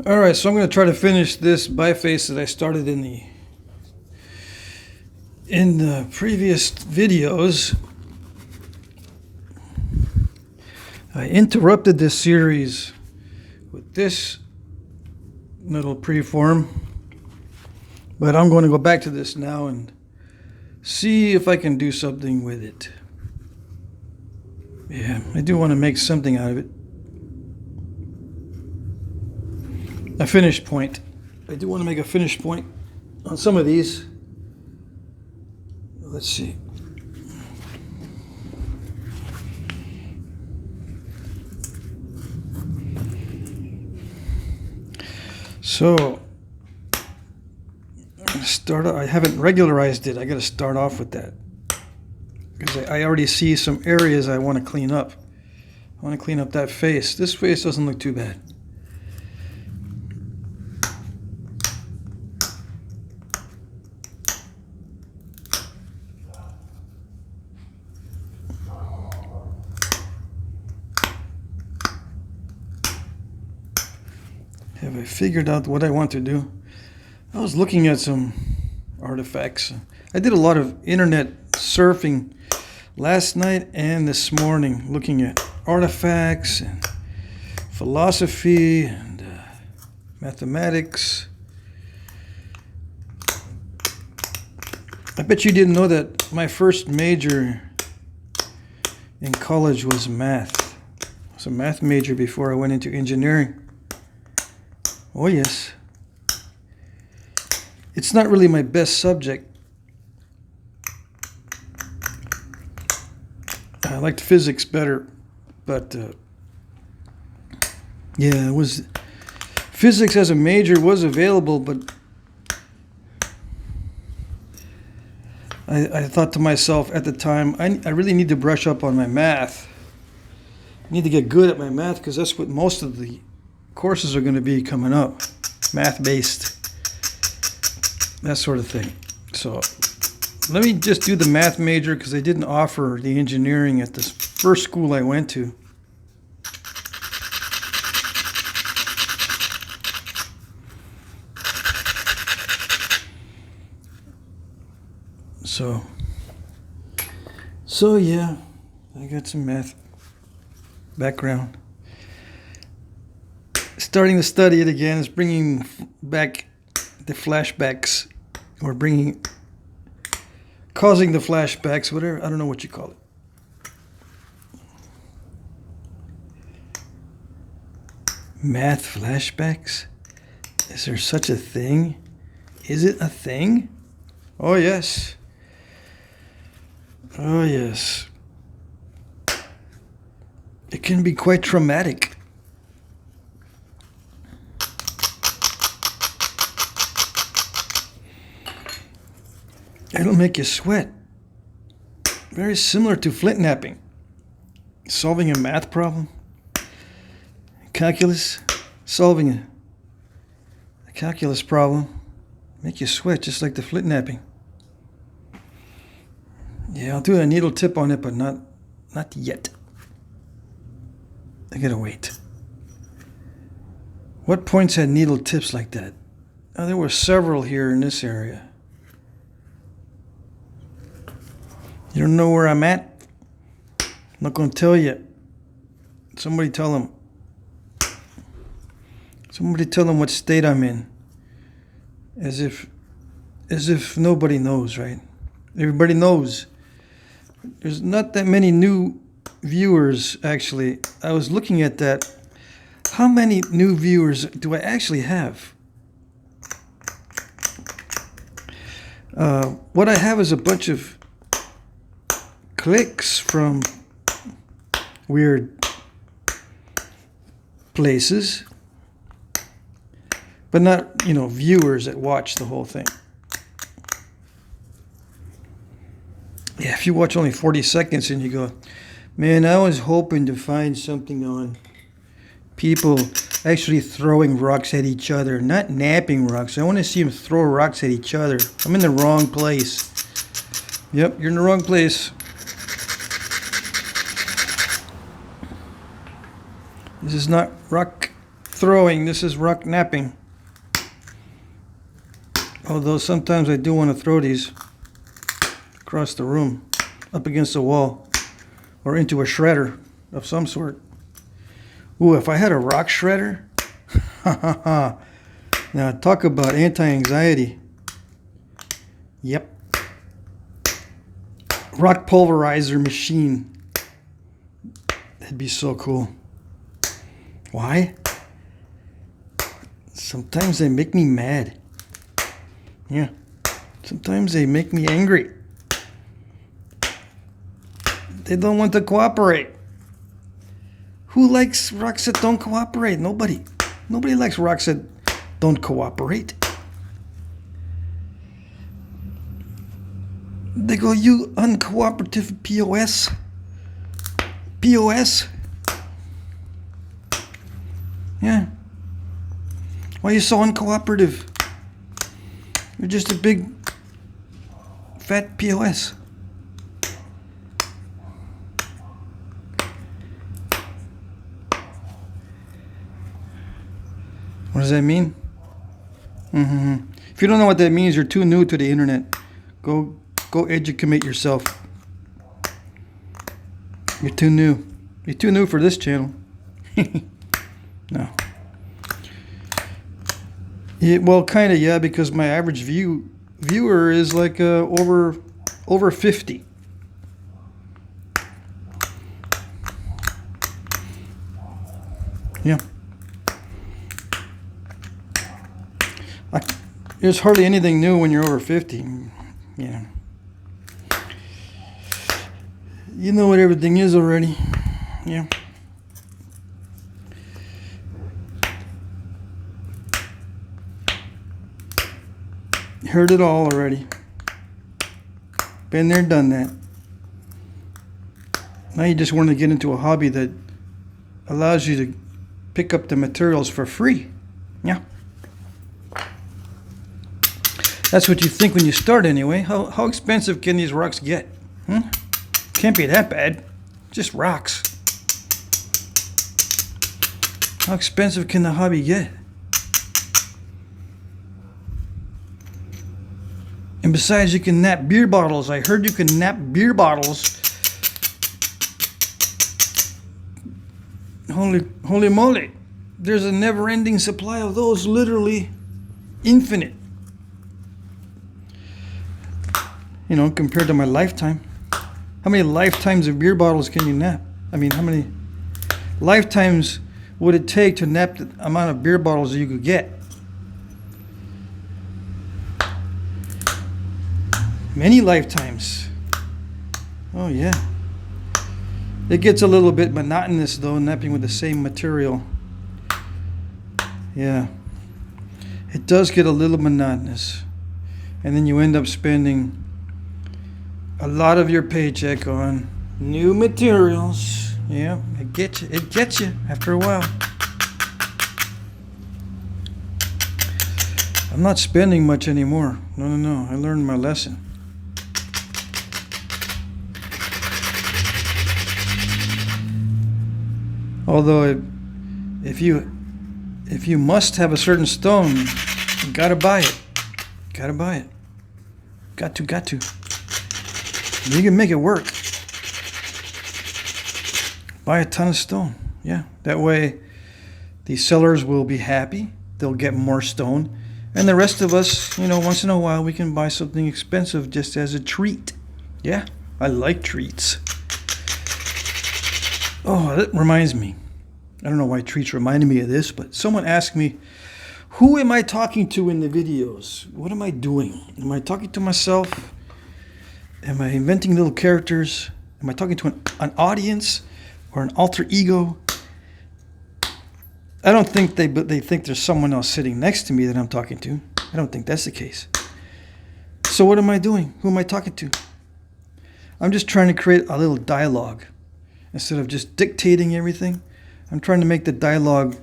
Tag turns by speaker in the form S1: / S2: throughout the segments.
S1: Alright, so I'm going to try to finish this biface that I started in the previous videos. I interrupted this series with this little preform, but I'm going to go back to this now and see if I can do something with it. Yeah, I do want to make something out of it. A finish point. I do want to make a finish point on some of these. Let's see. So, I haven't regularized it. I got to start off with that because I already see some areas I want to clean up. I want to clean up that face. This face doesn't look too bad. Have I figured out what I want to do? I was looking at some artifacts. I did a lot of internet surfing last night and this morning, looking at artifacts and philosophy and mathematics. I bet you didn't know that my first major in college was math. I was a math major before I went into engineering. Oh yes. It's not really my best subject. I liked physics better, but yeah, physics as a major was available, but I thought to myself at the time, I really need to brush up on my math. I need to get good at my math because that's what most of the courses are going to be coming up, math-based, that sort of thing. So let me just do the math major because they didn't offer the engineering at this first school I went to. So yeah, I got some math background. Starting to study it again is bringing back the flashbacks, or causing the flashbacks, whatever, I don't know what you call it. Math flashbacks? Is there such a thing? Is it a thing? Oh yes. Oh yes. It can be quite traumatic. It'll make you sweat. Very similar to Flintknapping. Solving a math problem. Calculus. Solving a calculus problem. Make you sweat just like the Flintknapping. Yeah, I'll do a needle tip on it, but not yet. I gotta wait. What points had needle tips like that? Oh, there were several here in this area. You don't know where I'm at? I'm not going to tell you. Somebody tell them. Somebody tell them what state I'm in. As if nobody knows, right? Everybody knows. There's not that many new viewers, actually. I was looking at that. How many new viewers do I actually have? What I have is a bunch of clicks from weird places, but not, viewers that watch the whole thing. Yeah, if you watch only 40 seconds and you go, man, I was hoping to find something on people actually throwing rocks at each other, not napping rocks. I want to see them throw rocks at each other. I'm in the wrong place. Yep, you're in the wrong place. This is not rock throwing. This is rock knapping. Although sometimes I do want to throw these across the room, up against the wall, or into a shredder of some sort. Ooh, if I had a rock shredder, now talk about anti-anxiety. Yep. Rock pulverizer machine. That'd be so cool. Why? Sometimes they make me mad. Yeah. Sometimes they make me angry. They don't want to cooperate. Who likes rocks that don't cooperate? Nobody. Nobody likes rocks that don't cooperate. They go, you uncooperative POS. POS. Yeah. Why are you so uncooperative? You're just a big fat POS. What does that mean? If you don't know what that means, you're too new to the internet. Go educate yourself. You're too new. You're too new for this channel. No. Yeah, well, kind of, yeah, because my average viewer is like over 50. Yeah. There's hardly anything new when you're over 50. Yeah. You know what everything is already. Yeah. Heard it all already. Been there, done that. Now you just want to get into a hobby that allows you to pick up the materials for free. Yeah. That's what you think when you start anyway. How expensive can these rocks get? Can't be that bad. Just rocks. How expensive can the hobby get? And besides, you can knap beer bottles. I heard you can knap beer bottles. Holy moly. There's a never-ending supply of those, literally infinite. You know, compared to my lifetime. How many lifetimes of beer bottles can you knap? I mean, how many lifetimes would it take to knap the amount of beer bottles that you could get? Many lifetimes. Oh, yeah. It gets a little bit monotonous, though, napping with the same material. Yeah. It does get a little monotonous. And then you end up spending a lot of your paycheck on new materials. Yeah, it gets you. It gets you after a while. I'm not spending much anymore. No. I learned my lesson. Although, if you must have a certain stone, you gotta buy it. Gotta buy it. Got to. You can make it work. Buy a ton of stone. Yeah. That way the sellers will be happy. They'll get more stone. And the rest of us, you know, once in a while we can buy something expensive just as a treat. Yeah. I like treats. Oh, that reminds me. I don't know why treats reminded me of this, but someone asked me, who am I talking to in the videos? What am I doing? Am I talking to myself? Am I inventing little characters? Am I talking to an audience or an alter ego? I don't think they think there's someone else sitting next to me that I'm talking to. I don't think that's the case. So what am I doing? Who am I talking to? I'm just trying to create a little dialogue. Instead of just dictating everything, I'm trying to make the dialogue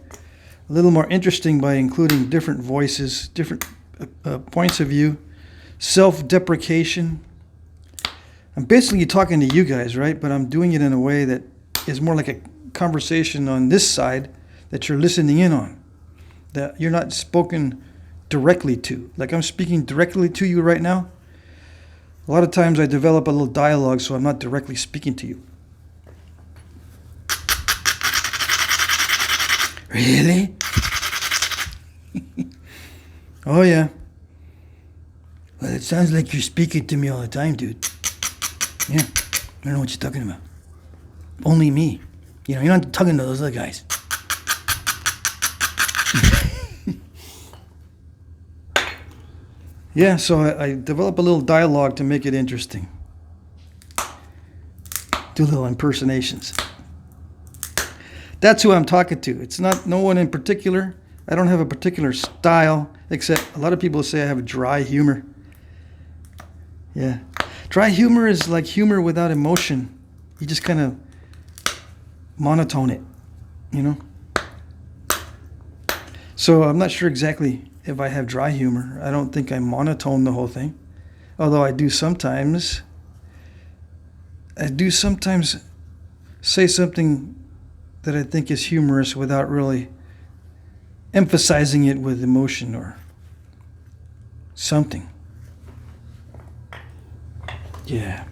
S1: a little more interesting by including different voices, different points of view, self-deprecation. I'm basically talking to you guys, right? But I'm doing it in a way that is more like a conversation on this side that you're listening in on. that you're not spoken directly to. Like I'm speaking directly to you right now. A lot of times I develop a little dialogue so I'm not directly speaking to you. Really? Oh, yeah. Well, it sounds like you're speaking to me all the time, dude. Yeah, I don't know what you're talking about. Only me. You know, you're not talking to those other guys. Yeah, so I develop a little dialogue to make it interesting. Do little impersonations. That's who I'm talking to. It's not no one in particular. I don't have a particular style, except a lot of people say I have a dry humor. Yeah. Dry humor is like humor without emotion. You just kind of monotone it, you know? So I'm not sure exactly if I have dry humor. I don't think I monotone the whole thing. Although I do sometimes say something that I think is humorous without really emphasizing it with emotion or something. Yeah.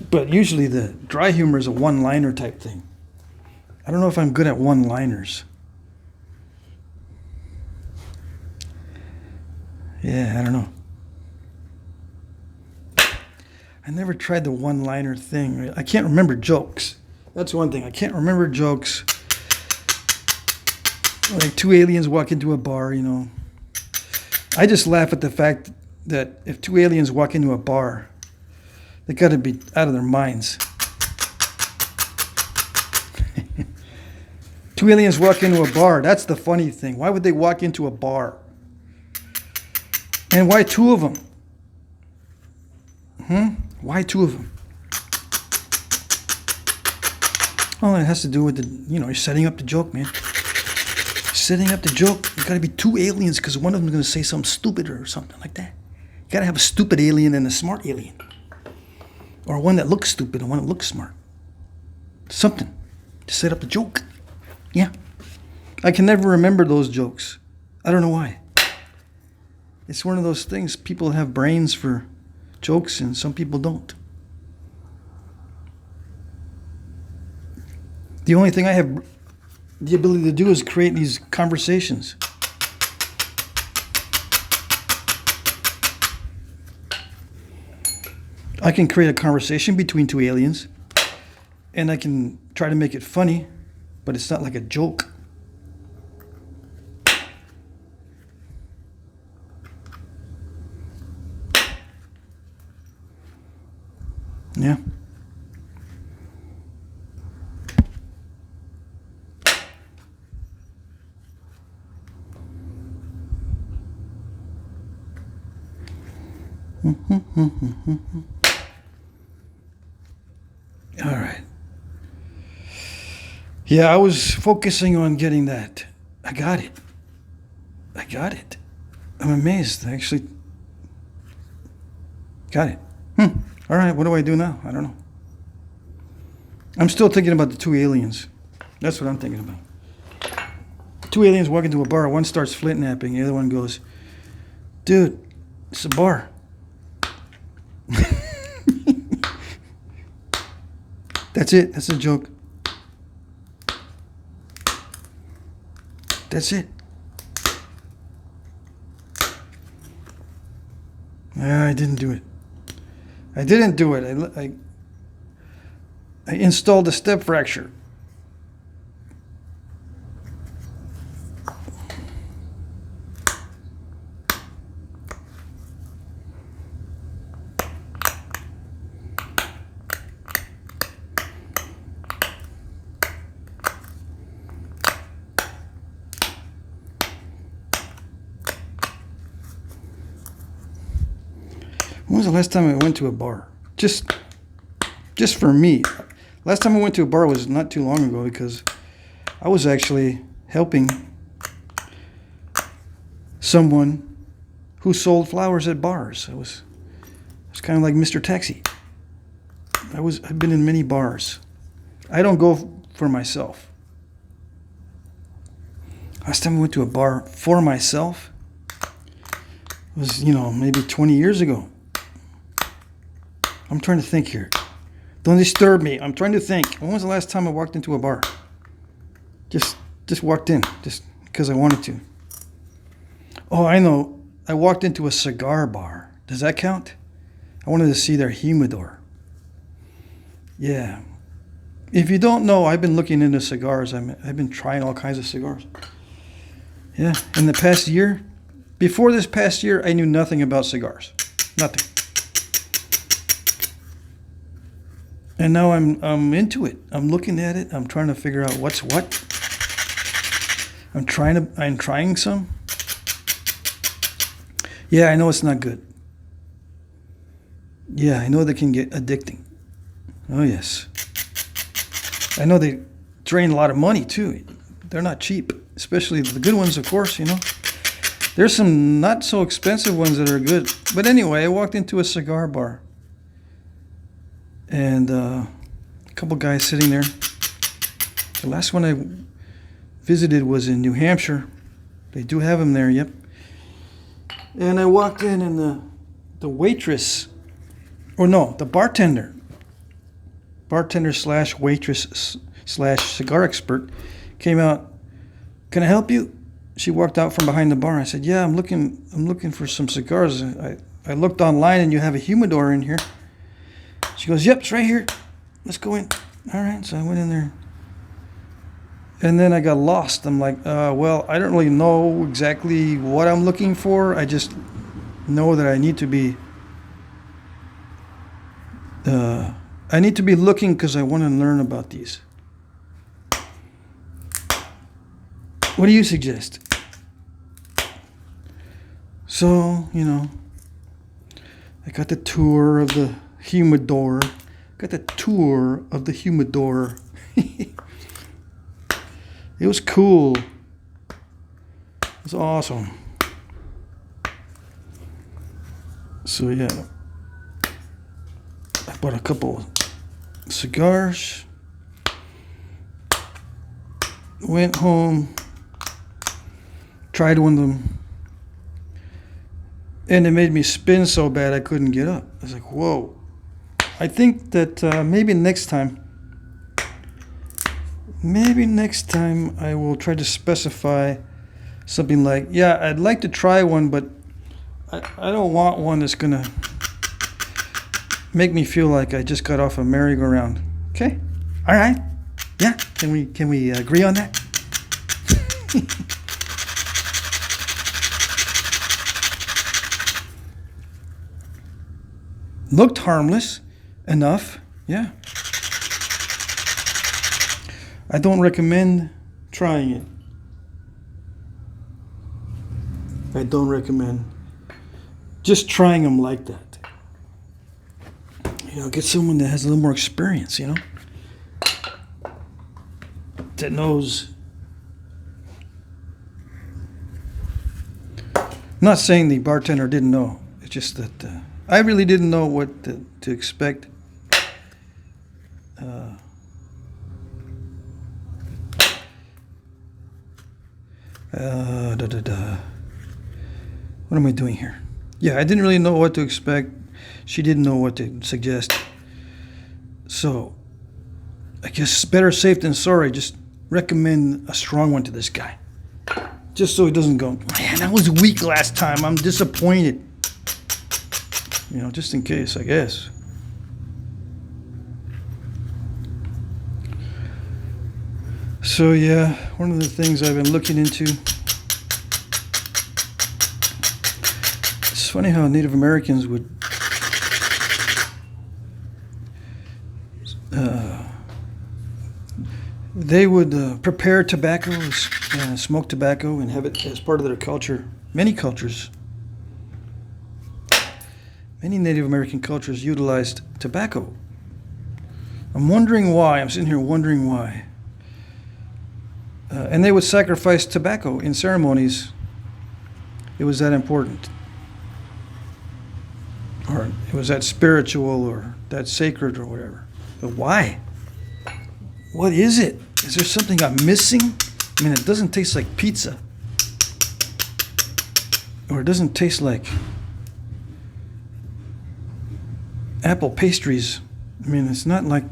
S1: But usually the dry humor is a one-liner type thing. I don't know if I'm good at one-liners. Yeah, I don't know. I never tried the one-liner thing. I can't remember jokes. That's one thing. I can't remember jokes. Like two aliens walk into a bar, you know. I just laugh at the fact that if two aliens walk into a bar, they got to be out of their minds. Two aliens walk into a bar. That's the funny thing. Why would they walk into a bar? And why two of them? Why two of them? Oh, it has to do with the, you're setting up the joke, man. Setting up the joke. You got to be two aliens because one of them is going to say something stupid or something like that. You got to have a stupid alien and a smart alien. Or one that looks stupid and one that looks smart. Something to set up the joke. Yeah. I can never remember those jokes. I don't know why. It's one of those things. People have brains for jokes and some people don't. The only thing I have the ability to do is create these conversations. I can create a conversation between two aliens and I can try to make it funny, but it's not like a joke. Yeah. All right. Yeah, I was focusing on getting that. I got it. I'm amazed. I actually got it. All right, what do I do now? I don't know. I'm still thinking about the two aliens. That's what I'm thinking about. Two aliens walk into a bar. One starts Flintknapping. The other one goes, dude, it's a bar. That's it. That's a joke. That's it. I didn't do it. I installed a step fracture. When was the last time I went to a bar? Just for me. Last time I went to a bar was not too long ago because I was actually helping someone who sold flowers at bars. It was kind of like Mr. Taxi. I've been in many bars. I don't go for myself. Last time I went to a bar for myself was, you know, maybe 20 years ago. I'm trying to think here. Don't disturb me. I'm trying to think. When was the last time I walked into a bar? Just walked in, just because I wanted to. Oh, I know. I walked into a cigar bar. Does that count? I wanted to see their humidor. Yeah. If you don't know, I've been looking into cigars. I've been trying all kinds of cigars. Yeah. In the past year, before this past year, I knew nothing about cigars. Nothing. And now I'm into it. I'm looking at it. I'm trying to figure out what's what. I'm trying some. Yeah, I know it's not good. Yeah, I know they can get addicting. Oh, yes. I know they drain a lot of money, too. They're not cheap, especially the good ones, of course, you know. There's some not so expensive ones that are good. But anyway, I walked into a cigar bar. And a couple guys sitting there. The last one I visited was in New Hampshire. They do have them there, yep. And I walked in, and the waitress, or no, the bartender slash waitress slash cigar expert came out. Can I help you? She walked out from behind the bar. I said, yeah, I'm looking for some cigars. I looked online, and you have a humidor in here. She goes, yep, it's right here. Let's go in. All right, so I went in there. And then I got lost. I'm like, well, I don't really know exactly what I'm looking for. I just know that I need to be looking because I want to learn about these. What do you suggest? So, you know, I got the tour of the humidor. It was cool. It was awesome. So yeah, I bought a couple cigars. Went home, tried one of them, and it made me spin so bad I couldn't get up. I was like, whoa. I think that maybe next time I will try to specify something like, yeah, I'd like to try one, but I don't want one that's going to make me feel like I just got off a merry-go-round. Okay? All right. Yeah. Can we agree on that? Looked harmless enough. Yeah. I don't recommend trying it. I don't recommend just trying them like that. You know, get someone that has a little more experience, you know, that knows. I'm not saying the bartender didn't know. It's just that I really didn't know what to expect. What am I doing here? Yeah, I didn't really know what to expect. She didn't know what to suggest. So, I guess better safe than sorry. Just recommend a strong one to this guy. Just so he doesn't go, man, that was weak last time. I'm disappointed. You know, just in case, I guess. So yeah, one of the things I've been looking into. It's funny how Native Americans would prepare tobacco, smoke tobacco, and have it as part of their culture. Many Native American cultures utilized tobacco. I'm wondering why. I'm sitting here wondering why. And they would sacrifice tobacco in ceremonies. It was that important. Or it was that spiritual or that sacred or whatever. But why? What is it? Is there something I'm missing? I mean, it doesn't taste like pizza. Or it doesn't taste like apple pastries. I mean, it's not like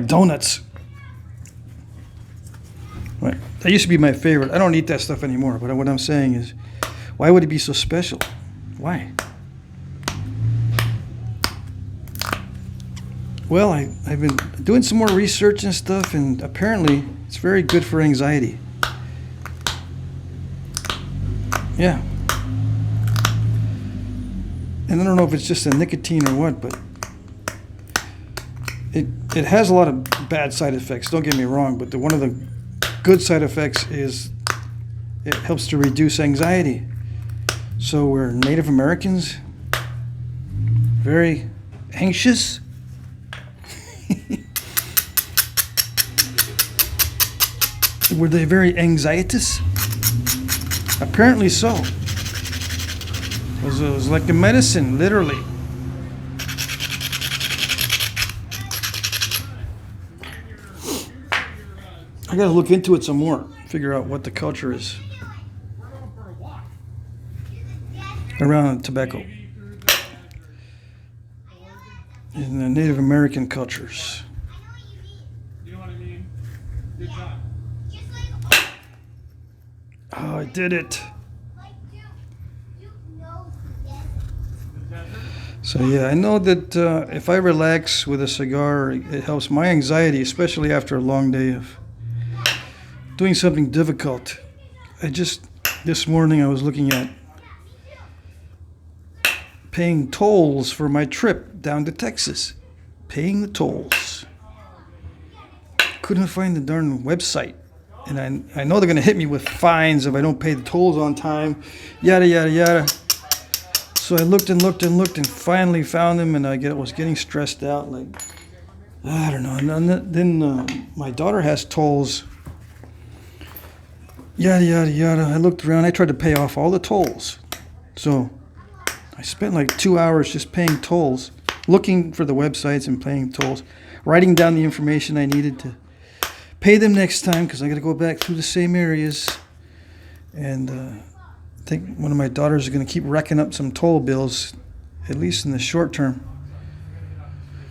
S1: donuts. Right. That used to be my favorite. I don't eat that stuff anymore, but what I'm saying is, why would it be so special? Why? Well, I've been doing some more research and stuff, and apparently it's very good for anxiety. Yeah. And I don't know if it's just a nicotine or what, but it has a lot of bad side effects, don't get me wrong, but one of the good side effects is it helps to reduce anxiety. So we're Native Americans, very anxious. Were they very anxietous? Apparently so. It was like a medicine, literally. I gotta look into it some more, figure out what the culture is around tobacco in the Native American cultures. Oh, I did it. So yeah, I know that if I relax with a cigar, it helps my anxiety, especially after a long day of doing something difficult. This morning I was looking at paying tolls for my trip down to Texas. Paying the tolls. Couldn't find the darn website. And I know they're going to hit me with fines if I don't pay the tolls on time. Yada, yada, yada. So I looked and looked and looked and finally found them, and I was getting stressed out. Like, I don't know. And then my daughter has tolls. Yada, yada, yada. I looked around. I tried to pay off all the tolls. So I spent like 2 hours just paying tolls, looking for the websites and paying tolls, writing down the information I needed to pay them next time because I got to go back through the same areas. And I think one of my daughters is going to keep racking up some toll bills, at least in the short term.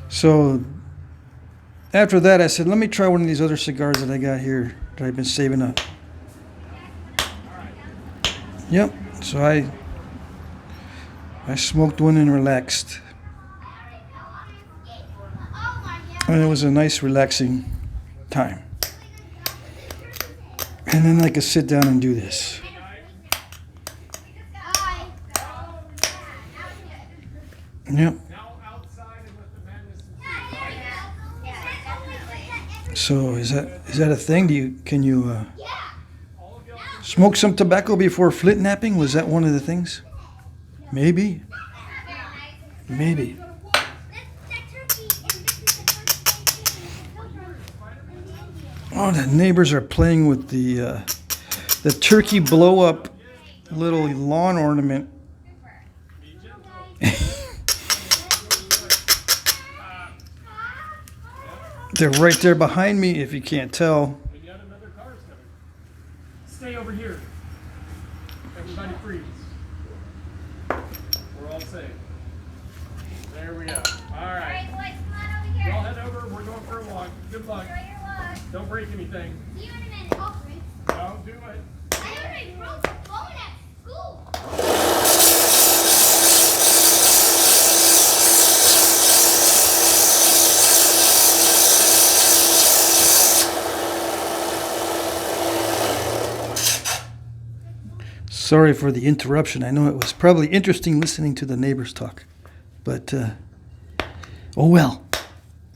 S1: So after that, I said, let me try one of these other cigars that I got here that I've been saving up. Yep. So I smoked one and relaxed. And it was a nice, relaxing time. And then I could sit down and do this. Yep. So is that a thing? Can you smoke some tobacco before Flintknapping? Was that one of the things? Maybe. Maybe. Oh, the neighbors are playing with the turkey blow-up little lawn ornament. They're right there behind me, if you can't tell.
S2: Stay over here. Everybody freeze. We're all safe. There we go. All right. Y'all head over. We're going for a walk. Good luck. Don't break anything.
S3: See you in a minute.
S2: Don't do it.
S3: I already broke the phone at school.
S1: Sorry for the interruption. I know it was probably interesting listening to the neighbors talk. But, oh well.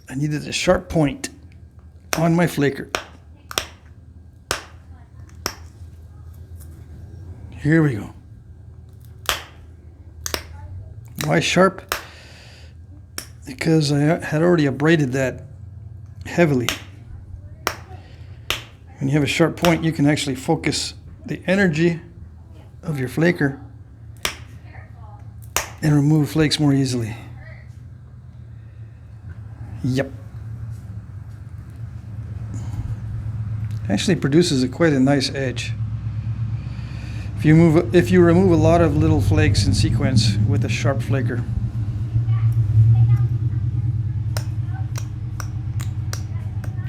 S1: I needed a sharp point on my flaker. Here we go. Why sharp? Because I had already abraded that heavily. When you have a sharp point, you can actually focus the energy of your flaker and remove flakes more easily. Yep. Actually produces quite a nice edge. If you remove a lot of little flakes in sequence with a sharp flaker.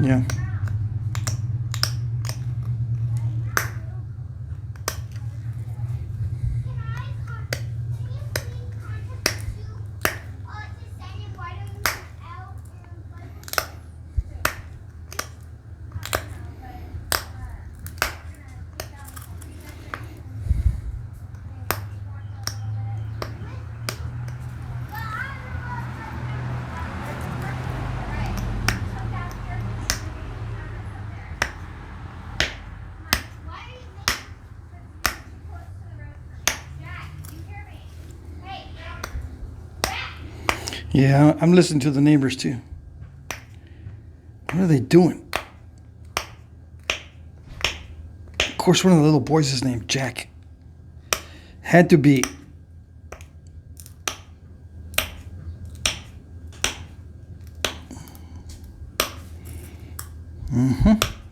S1: Yeah. Yeah, I'm listening to the neighbors too. What are they doing? Of course, one of the little boys is named Jack. Had to be.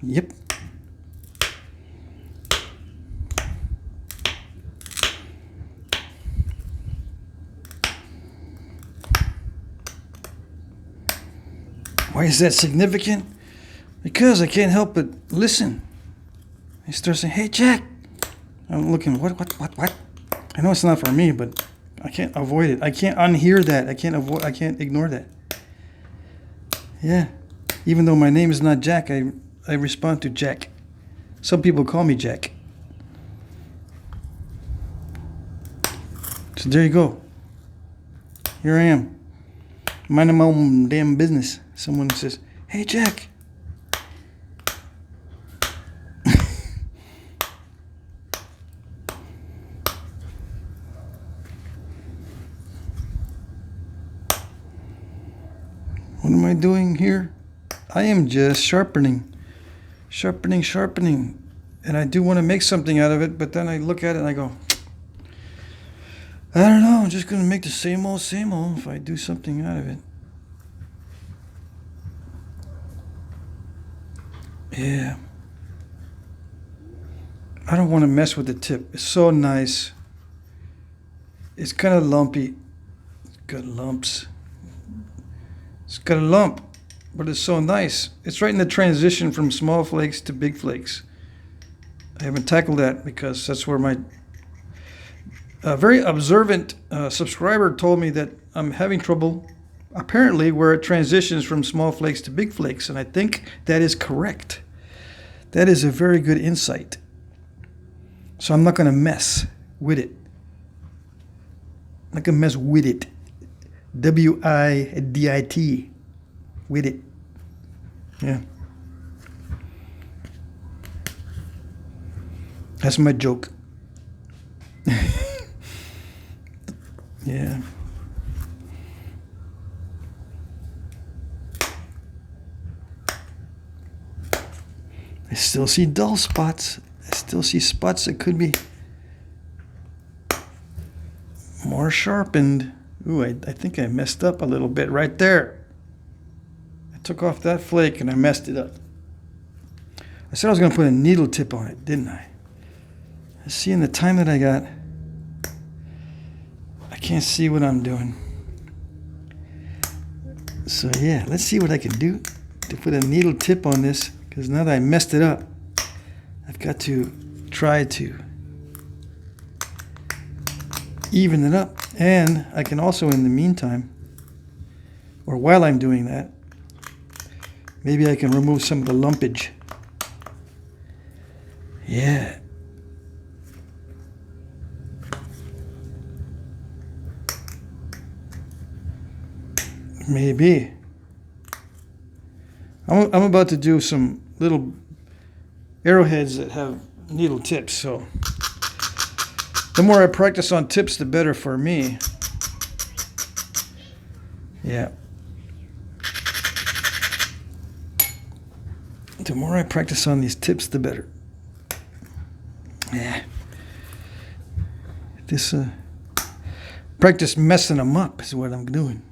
S1: Yep. Why is that significant? Because I can't help but listen. I start saying, "Hey, Jack." I'm looking, what? I know it's not for me, but I can't avoid it. I can't unhear that. I can't ignore that. Yeah. Even though my name is not Jack, I respond to Jack. Some people call me Jack. So there you go. Here I am. Minding my own damn business. Someone says, "Hey, Jack." What am I doing here? I am just sharpening. And I do want to make something out of it, but then I look at it and I go, I don't know, I'm just going to make the same old if I do something out of it. Yeah. I don't want to mess with the tip. It's so nice. It's kind of lumpy. It's got lumps. It's got a lump, but it's so nice. It's right in the transition from small flakes to big flakes. I haven't tackled that because that's where my very observant subscriber told me that I'm having trouble, apparently, where it transitions from small flakes to big flakes, and I think that is correct. That is a very good insight. So I'm not going to mess with it. I'm not going to mess with it. W-I-D-I-T. With it. Yeah. That's my joke. Yeah. I still see dull spots. I still see spots that could be more sharpened. Ooh, I think I messed up a little bit right there. I took off that flake and I messed it up. I said I was going to put a needle tip on it, didn't I? Seeing the time that I got, I can't see what I'm doing. So yeah, let's see what I can do to put a needle tip on this, because now that I messed it up, I've got to try to even it up. And I can also, in the meantime, or while I'm doing that, maybe I can remove some of the lumpage. Yeah. Maybe. I'm about to do some little arrowheads that have needle tips, so the more I practice on tips, the better for me. Yeah. The more I practice on these tips, the better. Yeah. This practice messing them up is what I'm doing.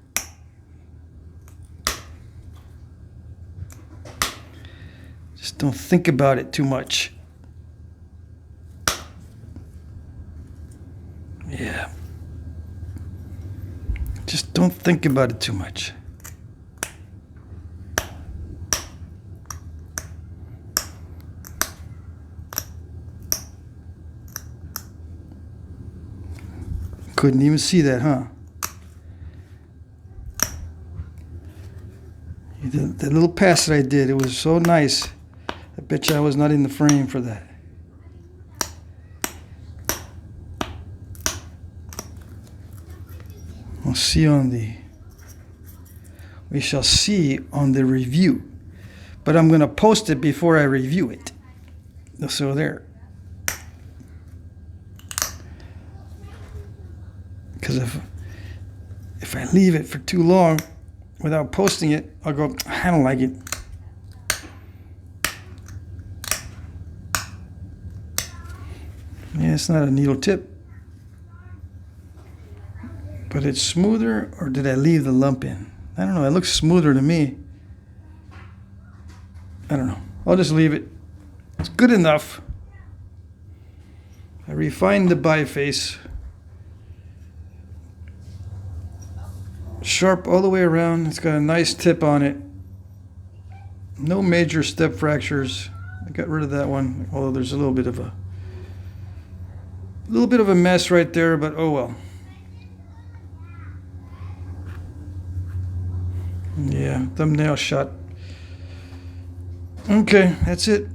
S1: Just don't think about it too much. Yeah. Just don't think about it too much. Couldn't even see that, huh? That little pass that I did, it was so nice. I bet you I was not in the frame for that. We'll see on the... We shall see on the review. But I'm going to post it before I review it. So there. Because if I leave it for too long without posting it, I'll go, I don't like it. Yeah, it's not a needle tip. But it's smoother, or did I leave the lump in? I don't know. It looks smoother to me. I don't know. I'll just leave it. It's good enough. I refined the biface. Sharp all the way around. It's got a nice tip on it. No major step fractures. I got rid of that one, although there's a little bit of a mess right there, but oh well. Yeah, thumbnail shot. Okay, that's it.